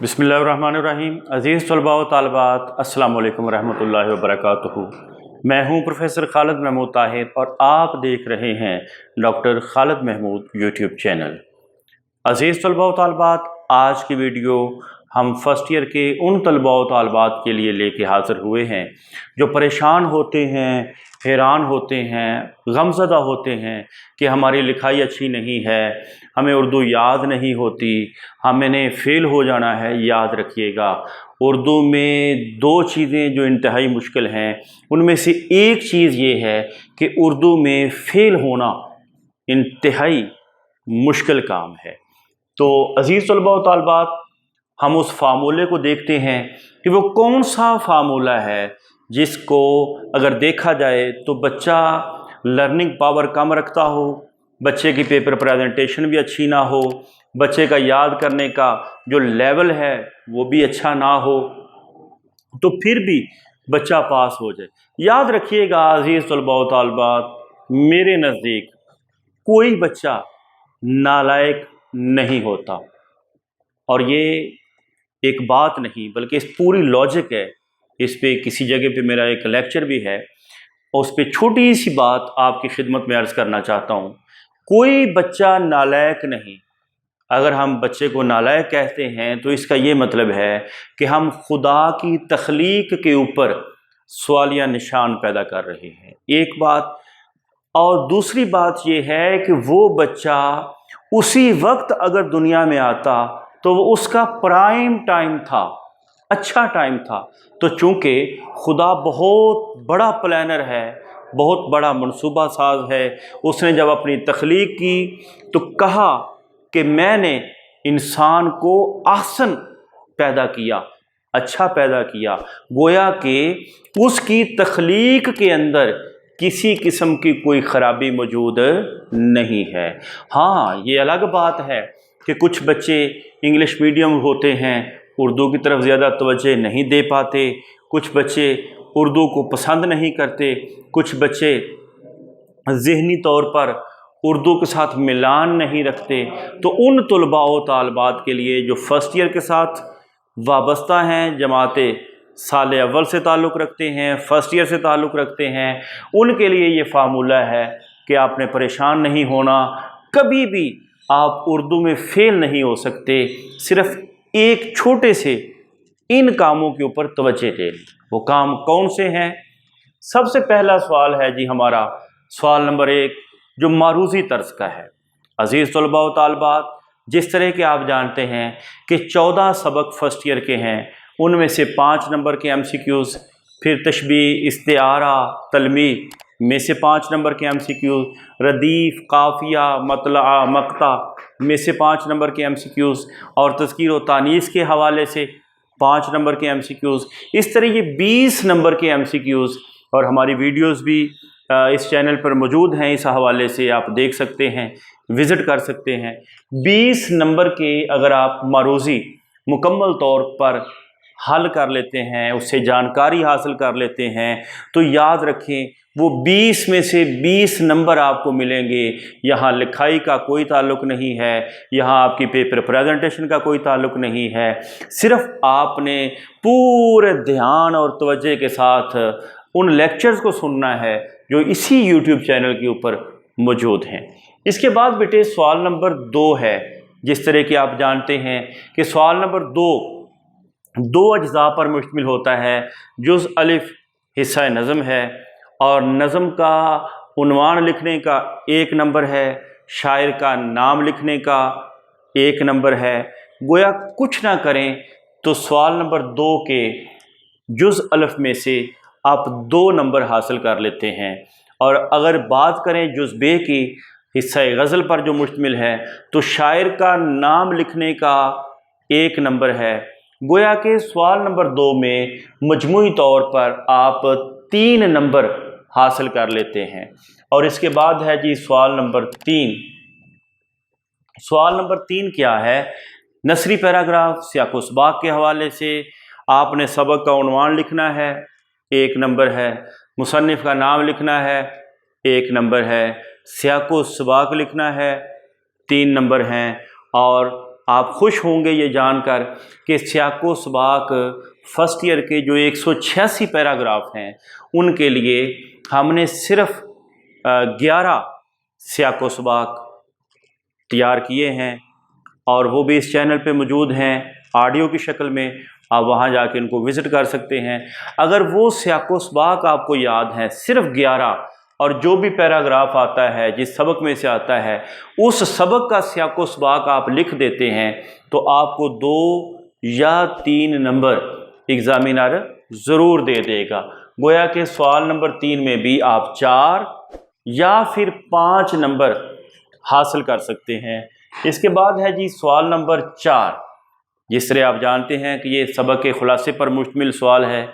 बिस्मिल्लाहिर्रहमानिर्रहीम। अज़ीज़ तलबा व तालिबात, अस्सलाम वालेकुम रहमतुल्लाहि व बरकातुहू। मैं हूँ प्रोफेसर खालिद महमूद ताहिर और आप देख रहे हैं doctor Khalid Mahmood YouTube channel. अज़ीज़ तलबा व तालिबात, आज की वीडियो हम फर्स्ट ईयर के उन तलबा व तालिबात के लिए लेके हाज़िर हुए हैं जो परेशान होते हैं, हैरान होते हैं, गमज़दा होते हैं कि हमारी लिखाई अच्छी नहीं है, हमें उर्दू याद नहीं होती, हमने फ़ेल हो जाना है। याद रखिएगा, उर्दू में दो चीज़ें जो इंतहाई मुश्किल हैं, उनमें से एक चीज़ ये है कि उर्दू में फ़ेल होना इंतहाई मुश्किल काम है। तो अज़ीज़ तलबा व तालिबात, हम उस फार्मूले को देखते हैं कि वो कौन सा फार्मूला है जिसको अगर देखा जाए तो बच्चा लर्निंग पावर कम रखता हो, बच्चे की पेपर प्रेजेंटेशन भी अच्छी ना हो, बच्चे का याद करने का जो लेवल है वो भी अच्छा ना हो, तो फिर भी बच्चा पास हो जाए। याद रखिएगा अज़ीज़ तलबा व तालिबात, मेरे नज़दीक कोई बच्चा नालायक नहीं होता। और ये एक बात नहीं बल्कि इस पूरी लॉजिक है। इस पे किसी जगह पे मेरा एक लेक्चर भी है और उस पर छोटी सी बात आपकी खिदमत में अर्ज़ करना चाहता हूँ। कोई बच्चा नालायक नहीं। अगर हम बच्चे को नालायक कहते हैं तो इसका ये मतलब है कि हम खुदा की तख्लीक के ऊपर सवालिया निशान पैदा कर रहे हैं, एक बात। और दूसरी बात ये है कि वो बच्चा उसी वक्त अगर दुनिया में आता तो वो उसका प्राइम टाइम था, अच्छा टाइम था। तो चूँकि खुदा बहुत बड़ा प्लानर है, बहुत बड़ा मनसूबा साज है, उसने जब अपनी तख्लीक की तो कहा कि मैंने इंसान को ahsan पैदा किया, अच्छा पैदा किया। गोया कि उसकी तख्लीक के अंदर किसी किस्म की कोई ख़राबी मौजूद नहीं है। हाँ, ये अलग बात है कि कुछ बच्चे इंग्लिश मीडियम होते हैं, उर्दू की तरफ ज़्यादा तवज्जो नहीं दे पाते, कुछ बच्चे उर्दू को पसंद नहीं करते, कुछ बच्चे ज़हनी तौर पर उर्दू के साथ मिलान नहीं रखते। तो उन तलबा व तालिबात के लिए जो फ़र्स्ट ईयर के साथ वाबस्ता हैं, जमाते साल अव्वल से ताल्लुक़ रखते हैं, फ़र्स्ट ईयर से ताल्लुक़ रखते हैं, उनके लिए ये फार्मूला है कि आपने परेशान नहीं होना। कभी भी आप उर्दू में फ़ेल नहीं हो सकते। सिर्फ़ एक छोटे से इन कामों के ऊपर तवज्जो दें। वो काम कौन से हैं? सबसे पहला सवाल है जी हमारा, सवाल नंबर 1 जो मारूज़ी तर्ज का है। अज़ीज़ तलबा व तालिबात, जिस तरह के आप जानते हैं कि 14 सबक फ़र्स्ट ईयर के हैं, उनमें से 5 नंबर के MCQs, फिर तशबीह, इस्तिआरा, तलमी में से 5 नंबर के MCQs, रदीफ़, काफ़िया, मतला, मक़ता में से 5 नंबर के MCQs और तज़कीर व तानीस के हवाले से 5 नंबर के MCQs। इस तरह ये 20 नंबर के MCQs, और हमारी वीडियोस भी इस चैनल पर मौजूद हैं, इस हवाले से आप देख सकते हैं, विज़िट कर सकते हैं। 20 नंबर के अगर आप मारूज़ी मुकम्मल तौर पर हल कर लेते हैं, उससे जानकारी हासिल कर लेते हैं, तो याद रखें वो 20 में से 20 नंबर आपको मिलेंगे। यहाँ लिखाई का कोई ताल्लुक़ नहीं है, यहाँ आपकी पेपर प्रेजेंटेशन का कोई ताल्लुक़ नहीं है। सिर्फ़ आपने पूरे ध्यान और तवज्जो के साथ उन लेक्चर्स को सुनना है जो इसी यूट्यूब चैनल के ऊपर मौजूद हैं। इसके बाद बेटे सवाल नंबर 2 है। जिस तरह कि आप जानते हैं कि सवाल नंबर 2 अज्ज़ा पर मुश्तमिल होता है। जुज़ अलिफ हिस्सा नज़म है और नज़म का उन्वान लिखने का 1 नंबर है, शायर का नाम लिखने का 1 नंबर है। गोया कुछ ना करें तो सवाल नंबर 2 के जुज़ अलिफ में से आप 2 नंबर हासिल कर लेते हैं। और अगर बात करें जुज़ बे की, हिस्सा गज़ल पर जो मुश्तमिल है, तो शायर का नाम लिखने का 1 नंबर है। गोया के सवाल नंबर 2 में मजमूई तौर पर आप 3 नंबर हासिल कर लेते हैं। और इसके बाद है जी सवाल नंबर 3। सवाल नंबर 3 क्या है? नसरी पैराग्राफ सियाक़ व सबाक़ के हवाले से आपने सबक का उन्वान लिखना है, 1 नंबर है। मुसन्निफ़ का नाम लिखना है, 1 नंबर है। सियाक़ व सबाक़ लिखना है, 3 नंबर हैं। और آپ خوش ہوں گے یہ جان کر کہ سیاق و سباق فرسٹ ایئر کے جو 186 پیراگراف ہیں ان کے لیے ہم نے صرف 11 سیاق و سباق تیار کیے ہیں، اور وہ بھی اس چینل پہ موجود ہیں آڈیو کی شکل میں۔ آپ وہاں جا کے ان کو وزٹ کر سکتے ہیں۔ اگر وہ سیاق و سباق آپ کو یاد ہیں صرف 11، اور جو بھی پیراگراف آتا ہے جس سبق میں سے آتا ہے اس سبق کا سیاق و سباق آپ لکھ دیتے ہیں تو آپ کو 2 یا 3 نمبر ایگزامینر ضرور دے دے گا۔ گویا کہ سوال نمبر 3 میں بھی آپ 4 یا پھر 5 نمبر حاصل کر سکتے ہیں۔ اس کے بعد ہے جی سوال نمبر 4، جس طرح آپ جانتے ہیں کہ یہ سبق کے خلاصے پر مشتمل سوال ہے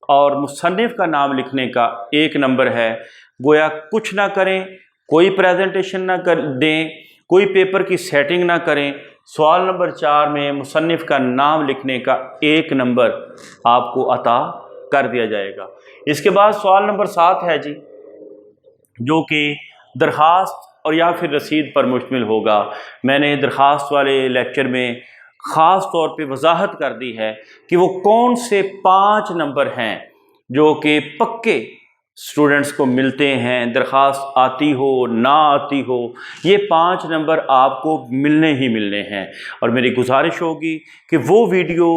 اور مصنف کا نام لکھنے کا 1 نمبر ہے۔ گویا کچھ نہ کریں، کوئی پریزنٹیشن نہ دیں، کوئی پیپر کی سیٹنگ نہ کریں، سوال نمبر 4 میں مصنف کا نام لکھنے کا 1 نمبر آپ کو عطا کر دیا جائے گا۔ اس کے بعد سوال نمبر 7 ہے جی، جو کہ درخواست اور یا پھر رسید پر مشتمل ہوگا۔ میں نے درخواست والے لیکچر میں خاص طور پہ وضاحت کر دی ہے کہ وہ کون سے 5 نمبر ہیں جو کہ پکے اسٹوڈنٹس کو ملتے ہیں، درخواست آتی ہو نہ آتی ہو، یہ 5 نمبر آپ کو ملنے ہی ملنے ہیں۔ اور میری گزارش ہوگی کہ وہ ویڈیو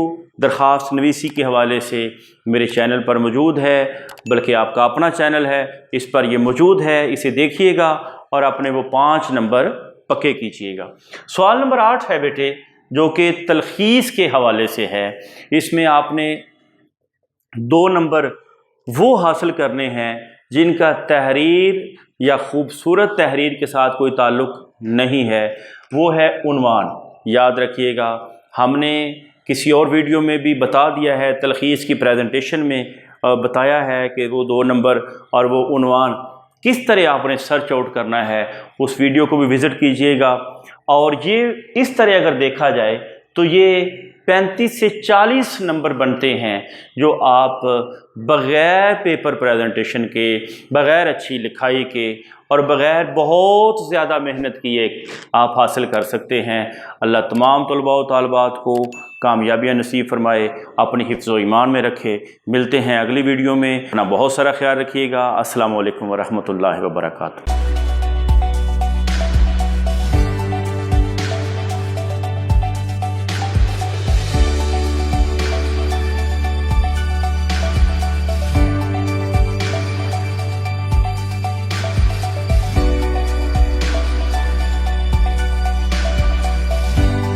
درخواست نویسی کے حوالے سے میرے چینل پر موجود ہے، بلکہ آپ کا اپنا چینل ہے، اس پر یہ موجود ہے، اسے دیکھیے گا اور اپنے وہ 5 نمبر پکے کیجیے گا۔ سوال نمبر 8 ہے بیٹے، جو کہ تلخیص کے حوالے سے ہے۔ اس میں آپ نے 2 نمبر وہ حاصل کرنے ہیں جن کا تحریر یا خوبصورت تحریر کے ساتھ کوئی تعلق نہیں ہے، وہ ہے عنوان۔ یاد رکھیے گا، ہم نے کسی اور ویڈیو میں بھی بتا دیا ہے، تلخیص کی پریزنٹیشن میں بتایا ہے کہ وہ 2 نمبر اور وہ عنوان کس طرح آپ نے سرچ آؤٹ کرنا ہے، اس ویڈیو کو بھی وزٹ کیجئے گا۔ اور یہ اس طرح اگر دیکھا جائے تو یہ 35 سے 40 نمبر بنتے ہیں جو آپ بغیر پیپر پریزنٹیشن کے، بغیر اچھی لکھائی کے اور بغیر بہت زیادہ محنت کیے آپ حاصل کر سکتے ہیں۔ اللہ تمام طلباء و طالبات کو کامیابیاں نصیب فرمائے، اپنی حفظ و ایمان میں رکھے۔ ملتے ہیں اگلی ویڈیو میں، اپنا بہت سارا خیال رکھیے گا۔ السلام علیکم ورحمۃ اللہ وبرکاتہ۔